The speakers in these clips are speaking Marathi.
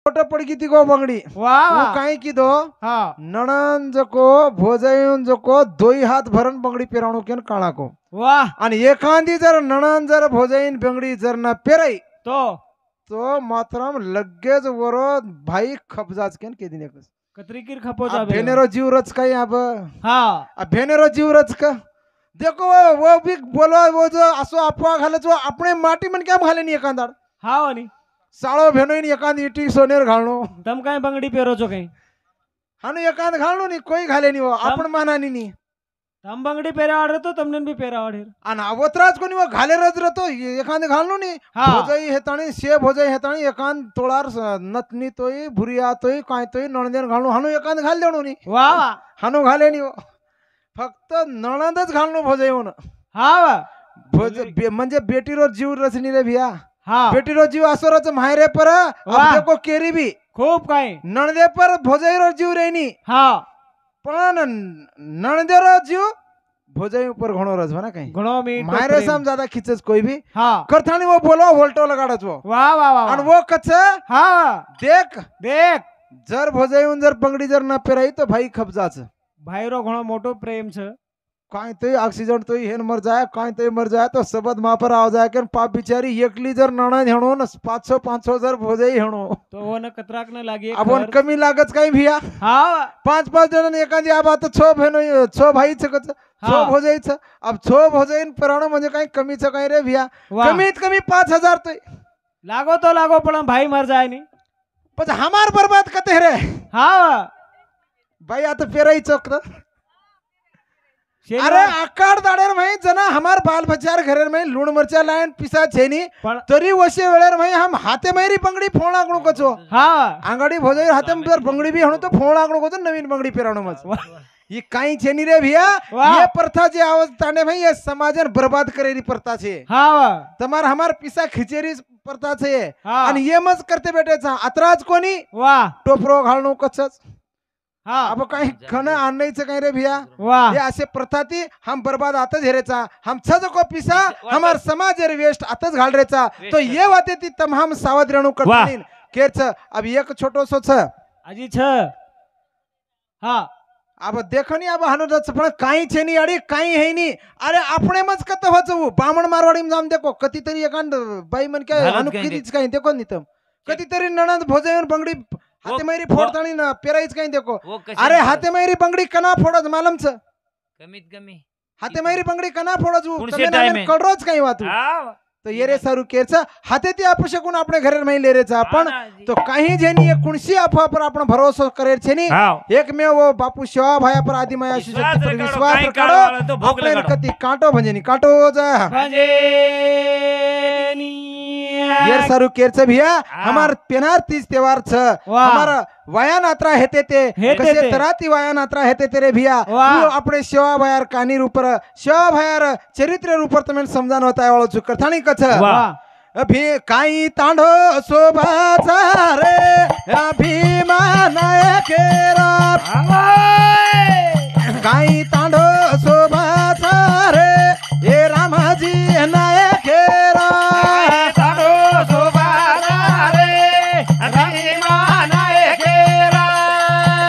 फोटो पड़गी थी गो बंगड़ी वाह वो काई की दो हाँ नणन जको भोजयन जको दोई हाथ भरन बंगड़ी पेराणो केन काणा को वाह आणि एखादी जर नणन जर भोजयन बंगड़ी जर न पेराई तो मात्रम लगेच वरो भाई खपजाच केन के दिन एकच कतरीकीर खपो जाबे भेनेरो जीव रच काही अब हाँ भेनेरो जीव रच का देखो वो भी बोलो वो जो असो अफवा घाले जो अपने माटी मन क्या घाले नहीं एखादा हाँ वानी साळो भेनोईन एखादी इटी सोनेर घालणो तम काय बंगडी पेरो छो कई हानु एखाद घालणो नहीं कोई घाले नहीं वो आपण मानानी नहीं तम बंगडी पेरा आडर तो तमने भी पेरा आडर आणि अवतराज कोणी वो घाले रज रतो एखाद घालणो नहीं हाँ। भोजाई हेताणी शे भोजाई हेताणी एखाद तोळार नतनी तोई भुरिया तोई काय तोई नणदेन घालणो हानु एखाद घाल देणो नहीं वाह वाह हानु घाले नहीं वो फक्त नणदच घालणो भोजाई होन हाँ वाह भोज म्हणजे बेटीरो जीव रचनी रे भिया हाँ बेटीरो जीव असोरच मायरे पर वाह। देखो केरी भी खूब काय नणदे पर भोजाईरो जीव रेनी हाँ पण नणदेरो जीव भोजाई ऊपर घणो रज ना काही घणो मीठ मायरे साम ज्यादा खिचच कोई भी हाँ करथानी वो बोलो वोल्टो लगाडच वो वाह वाह वाह आणि वो कच हाँ देख देख जर भोजाईहून जर पंगडी जर न पेराई तो भाई खपजाच भाईरो घणो मोटो प्रेम छ काय तो ऑक्सीजन तो हेन मर जाए काय तो मर जाए तो सबद मा पर आ जाए के पाप बिचारी एकली जर नणद हेणो न 500 जर भोजाई हेणो तो वो न कतराक न लागे अब वन कमी लागत काही भिया हाँ 5 जण एखादी आबा तो 6 बहिणो 6 भाई छकच 6 भोजाईच अब 6 भोजाईन पेराणो म्हणजे काही कमीच काही रे भिया वाह। कमीत कमी 5000 तो लागो तो लागो पण भाई मर जाए नहीं पण हमार बर्बाद कते रे हाँ भाई आता पेराई चौक शेरवा- अरे आकार दाडेर भाई जना हमार बाल बच्चार घरेर में लूण मरचा लाइन पिसा छेनी पण तरी वशे वेळेर भाई हम हाते मेरी बंगडी फोण आगणो कचो हाँ आंगडी भोजाई हाते में बंगडी भी हणो तो फोण आगणो कचो नवीन बंगडी पेराणो मच ये काई छेनी रे भैया वाह। ये प्रथा जे आवज ताने भाई ये समाजन बर्बाद करेली प्रथा छे हाँ तमार हमार पिसा खिचेरी प्रथा छे हाँ। आणि ये मज करते बेटेचा अतराज कोणी वाह टोपरो घालणो कचच हाँ अब काही खन आणायचं काही रे भैया वाह ये असे प्रथा ती हम बर्बाद आताच हेरेचा हम छज को पिसा हमार समाज रे वेस्ट आताच घाल रेचा तो ये वाते ती तमाम सावध रहणो करतीन केच अब एक छोटो सो छ अजी छ हाँ अब देखनी अब हनुरच पण काही छेनी अडी काही है नी अरे आपणे मज कत होचू बामण मारवाडी में जाम देखो कती तरी एकांड बाई मन के घालत हनु काही किरीच काही देखो नितम कती तरी नणंद भोजन बंगडी हाते मेरी फोडतानी ना पेराईच काही देखो वो कशी अरे हाते मेरी बंगडी कना फोडज मालम छ कमीत कमी हाते मेरी बंगडी कना फोडज पुढचे time आहे. कळरोज काही वातू हाँ, तो ये रे सारू केरचा हाते ती अपशकून आपणे घरेर में ले रेचा आपण हाँ ना जी। तो काही जेनी एक कुणसी अफवा पर आपण भरोसा करेर छेनी हाँ। एक में वो बापू शिवा भाया पर आदि माया विश्वास शक्ति पर रखाडो, विश्वास काही रखाडो काढवाला तो भोग आपणे लगाडो। कती कांटो भंजनी कांटो जा ये सारू केरचा भिया हमार पेनार तीज त्योहार छ वाह। हमारा वाया नात्रा हेते ते हेते कसे ते। तराती वाया नात्रा हेते तेरे भिया वाह। वो अपने शिवा भायार कानीर ऊपर शिवा भायार चरित्र ऊपर तमें समजान होता है वाळो चुकर थानी कछ वाह अभी काई तांडो शोभाचा रे अभिमान केरा काई तांडो शोभाचा रे हे रामाजी नायकेरा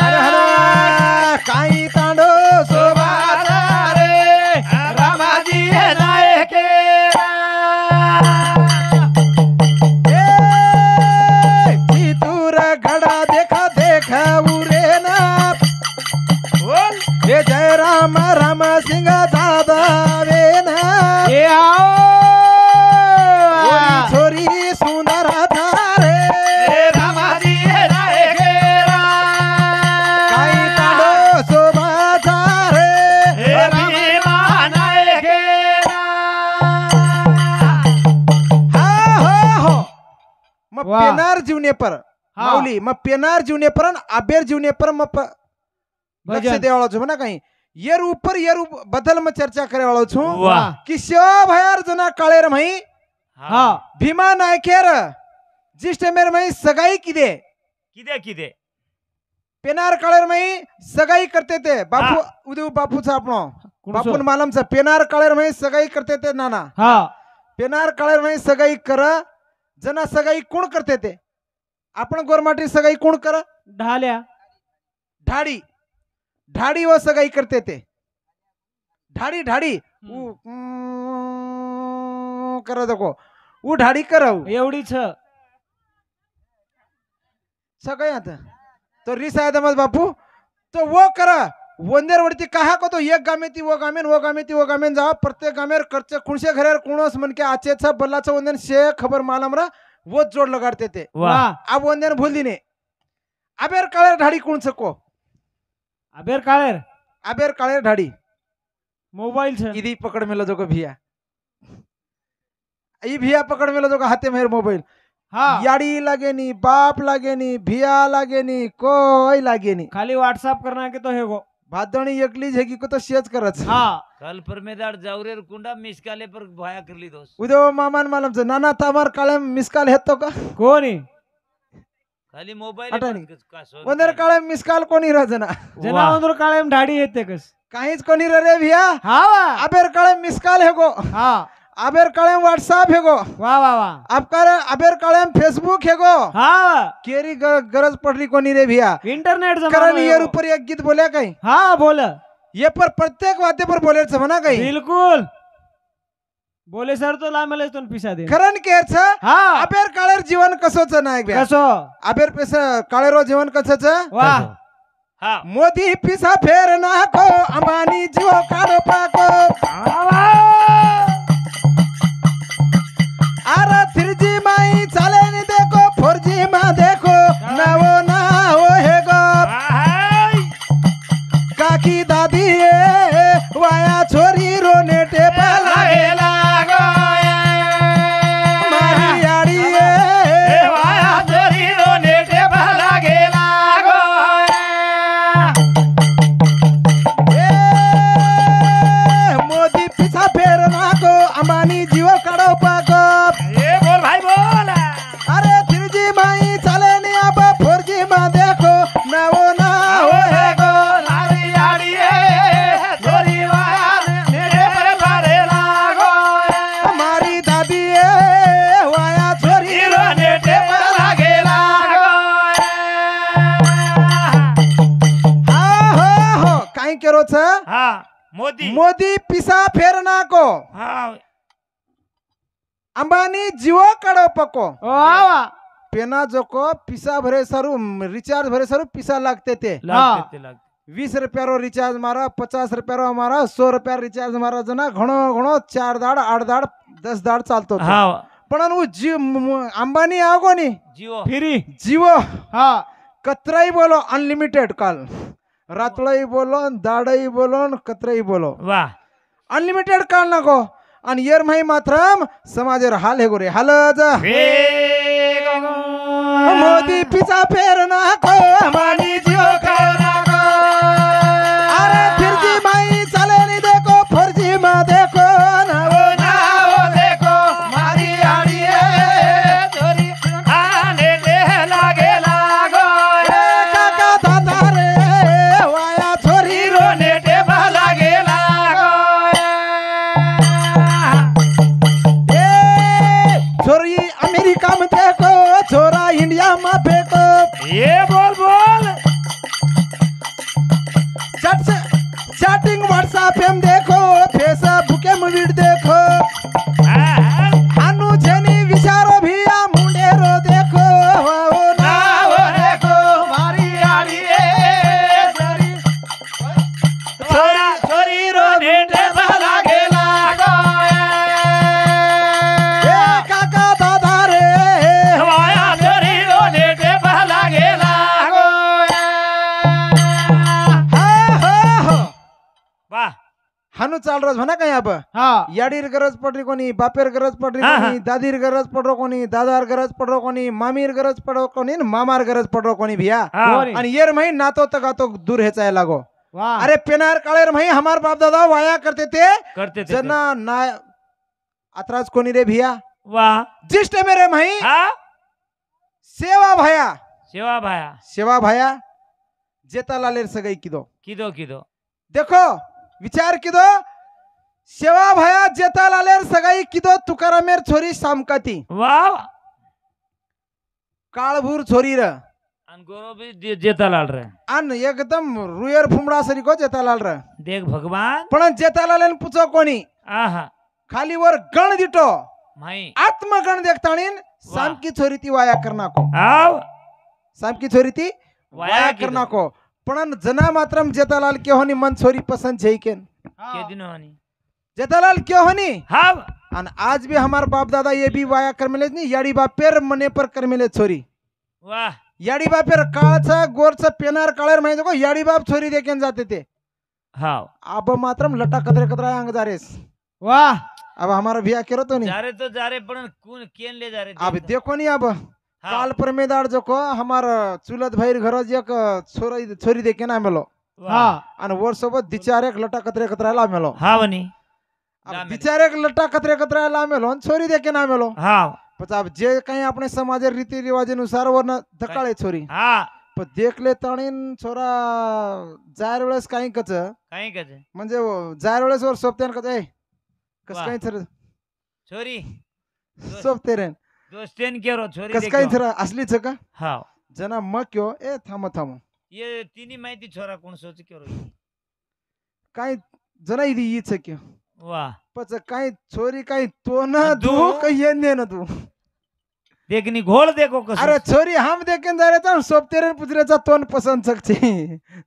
अरे हरा काई तांडो शोभाचा रे रामाजी नायकेरा चितूर गड़ा देखा देखा उरे ना ये जय राम राम सिंह दादा वे ना ये आओ छोरी सुंदर थारे काई तांडो शोभा थारे हो मग वाह। पेनार जीवने पर हाँ। माऊली मग पेनार जीवने पर आणि आबेर जीवने पर मग लक्ष भजन देवाळो छु ना काही येर ऊपर बदल में चर्चा करे वाळो छु वाह। कि शिवा भयार जना काळेर मही हाँ भीमा नायकेर जिष्ट मेर मही सगाई किदे किदे किदे पेनार काळेर मही सगाई करते थे बापू उदय बापूचा आपणो बापून मालमचा पेनार काळेर मही सगाई करते थे नाना हाँ पेनार काळेर मही सगाई कर जना सगाई कोण करते थे आपण गोरमाटी सगाई कोण कर ढाल्या ढाडी ढाडी व सगाई करते ते ढाडी ढाडी करा दको ऊ ढाडी कराव एवढीच सगळे आता तो रिस आहे दमत बापू तो वो करा वंदेर वरती कहा को तो एक गामे ती वो गामेन जाओ प्रत्येक गामेर खर्च कुणसे घरेर कुणोस मन के आचेचा बल्लाचा वंदन शे खबर मालमरा वो जोड लगाडते ते वाह अब वंदन भूल दिने अबेर काळेर ढाडी कुण सको अबेर काळेर अबेर काळेर ढाडी मोबाईल छ इदी पकड़ में जो भिया ई भिया पकड़ में जो हाथे मेर मोबाइल हा याडी लागेनी बाप लागेनी भिया लागेनी कोई लागेनी खाली व्हाट्सअप करना के तो हेगो भादणी एकली झेगी को तो शेच करच हा कल पर मेदार जावरेर कुंडा मिस काले पर भाया करली दोस उद्या मामान मालम नाना तामार काळे मिसकाल हेतो का कोणी खाली मोबाईल अटाणी. वंदर काळे मिसकाल कोणी राजना जनावंदर काळेम ढाडी येते कस काहीच कोणी रे भिया हा वा अबेर काळे मिसकाल हेगो हा अबेर काळे व्हाट्सअप हेगो वा वा वा आपकार अबेर काळे फेसबुक हेगो हा वा केरी गरज पडली कोणी रे भिया इंटरनेट कारण ये ऊपर एक गीत बोले काही हा बोल ये पर प्रत्येक वाद्य पर बोलेच म्हणा काही बिलकुल बोले सर तो लामेले तुन पिसा दे खरन केरच हा अबेर काळेर जीवन कसोच नाही बे कसो अबेर पेस काळेरो जीवन कसोच वा हा मोदी पिसा फेर नाको अंबानी जीव काढो पाको आरा 3G माई चाले नि देखो 4G मा देखो नवो ना हो हे गो काकी दादी ए वाया छोरी रोने टेपा लागेला गो मारी याडी ए वाया छोरी रोने टेपा लागेला गो मोदी पिसा फेर नाको अंबानी जीव काढो पाको ए बोल भाई बोल अरे 3G माई चाले नि अब 4G मा देखो नवो ना हो हे गो लारी याडी ए छोरी वाया नेडे पर लागेला गो हमारी दादी ए वाया छोरी रोने टेपा लागेला गो हो काय केरो छ हा मोदी मोदी पिसा फेर नाको हा अंबानी जीवो काढो पको वा वा पेना जोको पिसा भरे सारू रिचार्ज भरे सारू पिसा लागते ते लागते ते लागते 20 रुपयारो रिचार्ज मारा 50 रुपयारो मारा 100 रुपया रिचार्ज मारा जना घणो घणो 4 दाड 8 दाड 10 दाड चालतो तो. हा पण उ अंबानी आगो नी जिओ फिरी जीवो हा कतराई बोलो अनलिमिटेड काल रातळई बोलो दाडई बोलो कतराई बोलो वाह अनलिमिटेड काल नको आणि येर माही मात्रम समाजेर हाल हे गोरे हालज मोदी पिसा फेर नाको अंबानी जीव नाको अरे 3G माई चाले नि देखो 4G मा देखो नवो नाओ देखो मारी आड़ी छोरी आने दे लागे लागो काका दादा रे वाया छोरी रोने टेपा लागे लागो छोरी अमेरिका में देखो छोरा इंडिया में फेंको ये बोल बोल चैटिंग व्हाट्सएप में देखो फेसबुक में वीडियो देखो हानु जेनी विचारो भिया मुंडेरो देखो हो नाओ देखो मारी आड़ी छोरी छोरा छोरी रोने टेपा लागे लागो काका दादा रे वाया छोरी रोने टेपा लागे लागो वाह हानु चाल रस म्हणा काय अब हा याडीर गरज पडली कोणी बापेर गरज पडली हा, कोणी दादीर गरज पडरो कोणी दादार गरज पडरो कोणी मामीर गरज पडरो कोणी न मामार गरज पडरो कोणी भिया कोणी? आणि येर मही नातो तगातो दूर हेचाय लागो वा अरे पेनार काळेर मही हमार बाप दादा वाया करते ते करते थे जना ना अतराज कोणी रे भिया वाह जिष्ट मेरे मही हा सेवा भाया सेवा भाया जेता लालेर सगई किदो किदो किदो देखो विचार किदो सेवा भाया जेता लालेर सगई किदो तुकारामेर छोरी सामकाती वाह काळभूर छोरी र आणि गोरो भी जेतालाल रे अन एकदम रुयर फुमडा सरी को जेतालाल र देख भगवान पण जेतालाल पूछो कोणी आहा खाली वर गण दिटो माई आत्मगण देखताणीन साम की छोरी ती वाया करना को आव साम की छोरी ती वाया करना को पण जना मात्रम जेतालाल के होनी मन छोरी पसंद छे केन के दिन होनी जेतालाल क्यों होनी हाव अन आज भी हमार बाप दादा ये भी वाया कर मिले नहीं याडी बापेर मने पर कर मिले छोरी वाह याडी बापेर काळचा गोरचा पेनार काळेर माहिती को याडी बाप छोरी देकेन जाते ते हाव अब मात्रम लटा कतरे कतरा अंग जारेस वाह अब हमारा बिया करो तो नहीं जारे तो जारे पण कोण केन ले जारे अब देखो नहीं अब हाव. काल परमेदार जो को हमार चुलत भाई घर एक छोरी छोरी देखे ना मेलो वाह आणि वर सोबत दिचारेक लटा कतरे कतरायला मेलो हावनी अब लामेलो. दिचारेक लटा कतरे कतरायला मेलो आणि छोरी देखे ना मेलो हाव पण अब जे काही આપણે સમાજ રીતિ રિવાજનુસાર વરના ધકાળે छोरी हा पण देखले ताणीन छोरा जार वेळेस काही कच काही कच म्हणजे जार वेळेस वर सोपतेन कच ए कस वाह. काही छर छोरी सोपते रे दोस्तेन केरो छोरी कस काही देखो. छर असलीच का हाव जना मग क्यो ए थांब थांब ये तिनी माहिती छोरा कोण सोच केरो काही जना इदी ईच क्यो वाह पच काही छोरी काही तो न आ, तू तू? काही येणे न तू देखनी घोळ देखो कसं अरे छोरी हम देखेन जा रे तर सोपते रे पुजरेचा तोन पसंद सकते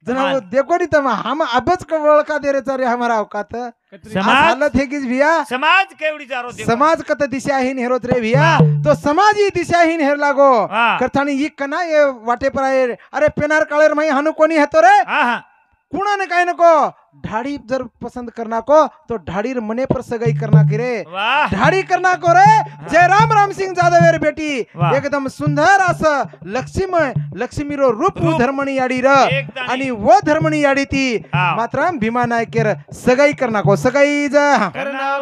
जना हाँ. वो देखो नहीं तम हम अबच का वळका दे रे चारे हमारा औकात समाज हालत है किस भैया समाज केवढी जारो देखो समाज कत दिशाहीन हेरोत रे भैया तो समाज ही दिशाहीन हेर लागो हाँ. करथानी ही कना ये वाटे पर आए अरे पेनार काळेर माई हनु कोणी हेतो रे आहा कुणाने काय नको ढाडी जर पसंद करना को तो ढाडीर मने पर सगाई करना की रे वाह ढाडी करना को रे जय राम सिंग जाधवेर बेटी वाह. एकदम सुंदर असं लक्ष्मीरो रूप रूप. धर्मणी याडी र एकदम. आणि वो धर्मणी याडी ती हा. मात्र भीमा नायकेर सगाई करना को सगाई जा करना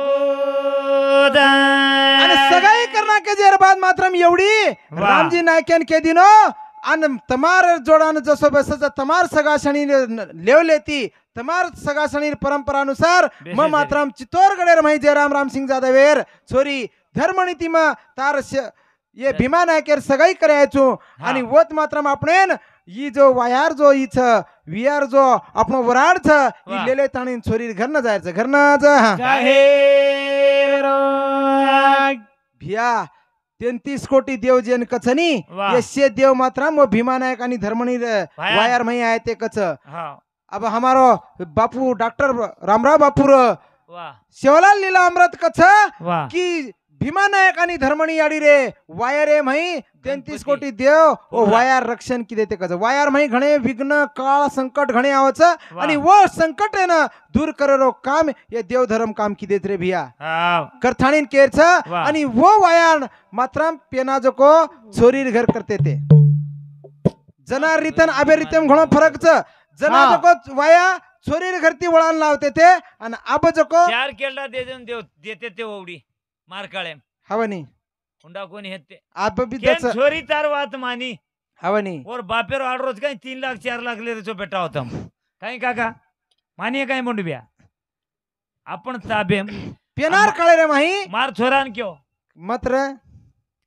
आणि सगाई करना के जेर बाद मात्रम एवढी वाह. रामजी नायकेन के दिनो आणि तमार जोडान जसो बसच तमार सगासणी लेवलेती तमार सगासणी परंपरानुसार बेशे म मात्रम चित्तौरगढेर माही जय राम सिंग जाधवेर छोरी धर्मनीती म तार ये भीमा नायकेर सगाई करायचो आणि वत मात्रम आपणेन ई जो वायार जो इछ वियार जो आपण वराड छ ई वाह. लेले ताणी छोरी घर न जायचं घर न जा जाहेर भिया 33 कोटी देव जेन कचनी वाह. यशे देव मात्रम वो भीमा नायक आणि धर्मणी वायार माही आहे ते कच हाव अब हमारो बापू डॉक्टर रामराव बापूर वाह शिवलाल लीला अमृत कछ वाह की भीमा नायक आणि धर्मणी याडी रे वायर रे माही 33 गणपती. कोटी देव ओ पुरा. वायर रक्षण की देते कच वायर माही घणे विघ्न काळ संकट घणे आवच वाह. आणि वो संकट आहे ना दूर करो काम ये देव धर्म काम की देत रे भिया हाव करथाणीन केर छ वाह. आणि वो वायान मात्रम पेनाजो को छोरीर घर करते ते जना रितन आबे रितम घणो फरक छ जना हा. को वाया छोरीर घरती वळण लावते ते आणि आब जको चार केळडा देते ते ओवडी मार काळे हवनी हुंडा कोणी हेते आब बी केन दच छोरी तार वात मानी हवनी और बापेर आड रोज काही 3 लाख 4 लाख ले रेचो बेटा होता काही काका मानिये काही मोंड बिया आपण ताबे पेनार काळे रे माही मार छोरान क्यों मात्र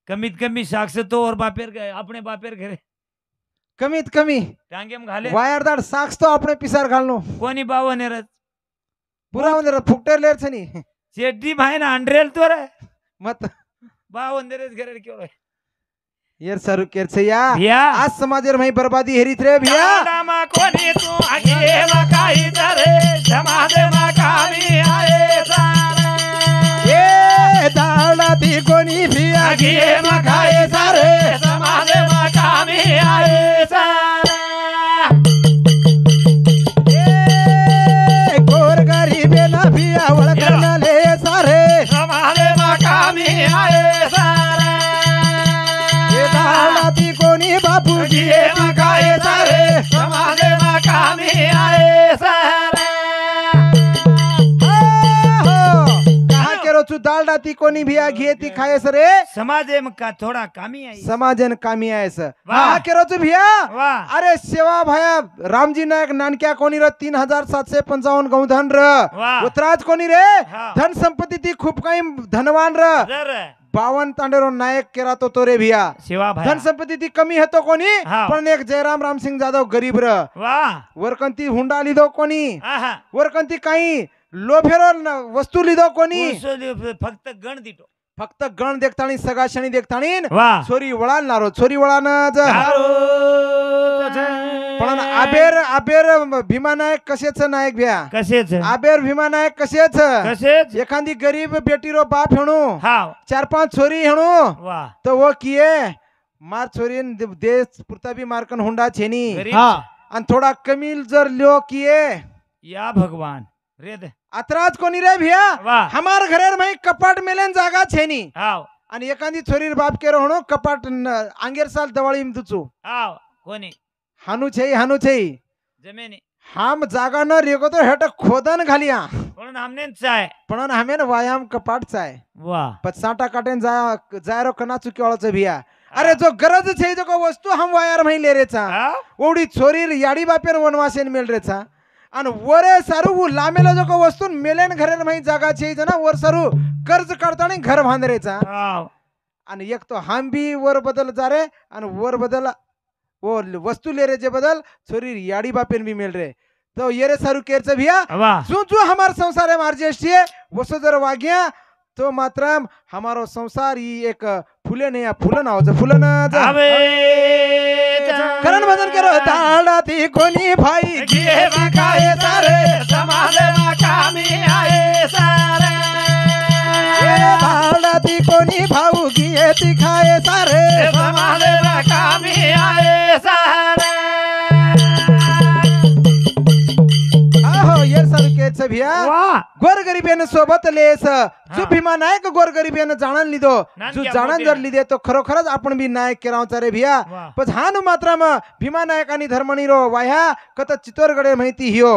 कमीत कमी साक्ष तो और बापेर गए अपने बापेर घरे कमीत कमी टांगेम घाले वायर दाड साक्ष तो आपण पिसार घालनो कोणी बावन रच पुरा म्हणजे फुकटेर लेर छनी चेड्डी भाई ना अंड्रेल तो रे मत बावन देरेच घरे क्यों रे येर सरू केर छया भिया आज समाजेर माही बर्बादी हेरीत रे भिया नामा कोणी तू आगे मा काही तरे समाजे मा कामी आए सारे ए दाळा ती कोणी भिया आगे मा काही तरे समाजे मा कामी आए सारे ए गोर गरीबे ना भिया वळखले सारे समाजे मा कामी आए सारे ए दाळा ती कोणी बापू आगे मा काही तरे समाजे मा कामी आए सारे कहा केरो चू दाळा ती कोणी भिया घे ती खायस रे समाजे में का थोड़ा कामी आई समाजन कामी आहेस वाह. कहा केरो चू भिया वाह अरे सेवा भाया रामजी नायक नानक्या कोणी र 3755 गौधन र वाह. उत्तराज कोणी रे हा. धन संपत्ती ती खूप काही धनवान र जर 52 तांडेरो नायक केरा तो रे भिया शिवा धन भाई संपत्ती ती कमी हेतो कोणी हा. पण एक जयराम रामसिंग जाधव गरीब र वा वरकंती हुंडा लिदो कोणी आहा वरकंती काही लोफेरो वस्तू लिदो कोणी फक्त गण दिटो फक्त गण देखताणी सगाशणी देखताणी वा छोरी वळालणारो छोरी वळान पण आबेर भीमा नायक कसेच नायक भ्या कसेच आबेर भीमा नायक कसेच कसेच एखादी गरीब बेटीरो बाप हेणू हा 4-5 छोरी हेणू वा तो वो किए मार छोरीन देश पुरता भी मारकन हुंडा छेनी गरीब हा आणि थोडा कमी जर ल्यो किए या भगवान रे दे अतराज कोणी रे भिया वा हमार घरेर माही कपाट मेलेन जागा छेनी हाव आणि एखादी छोरीर बाप केरो होणो कपाट आंगेर साल दवाळी दुचू हाव कोणी हानू छे जमिनी हम जागा न रेगो तो हेट खोदन घालिया म्हणून हमने चाय पण हमेन व्यायाम कपाट चाय वा पचाटा काटेन जायरो कना चुक्याळच भिया अरे जो गरज छे जो को वस्तू हम वायर मही ले रेचा हा? ओडी छोरीर याडी बापेर वनवासेन मेल रेचा आणि वरे सारू लामेला जो को वस्तू मेलेन घरेर मही जागा छे जना वर सारू कर्ज काढतानी घर बांधरेचा हाव आणि एक तो हम भी वर बदल जा रे आणि वर बदल वो वस्तू ले रे जे बदल छोरी याडी बापेन भी मिल रे तो ये रे सारू केरच भिया वा जो हमार संसार है मार्जेष्टी वसो जर वाग्या तो मात्र हमारो संसार ही एक फुले नहीं फुलन आवाज फुलन आवे करण भजन करो ताळाती कोणी भाई घे बकाये सारे समाज कामी आये सारे ताळाती कोणी भाऊ घिये ती खाये सारे समाज कामी आये सारे आहो ये सारू केच भिया वा गोरगरीबेन सोबत लेस जो भीमा नायक गोरगरीबेन जाणन लिदो जो जाणन जर लिदे तो खरोखरच आपण बी नायक केराव रे भिया वा पण हानु मात्र भीमा नायक आणि धर्मणी रो वाह्या कत चित्तोरगडे माहिती हियो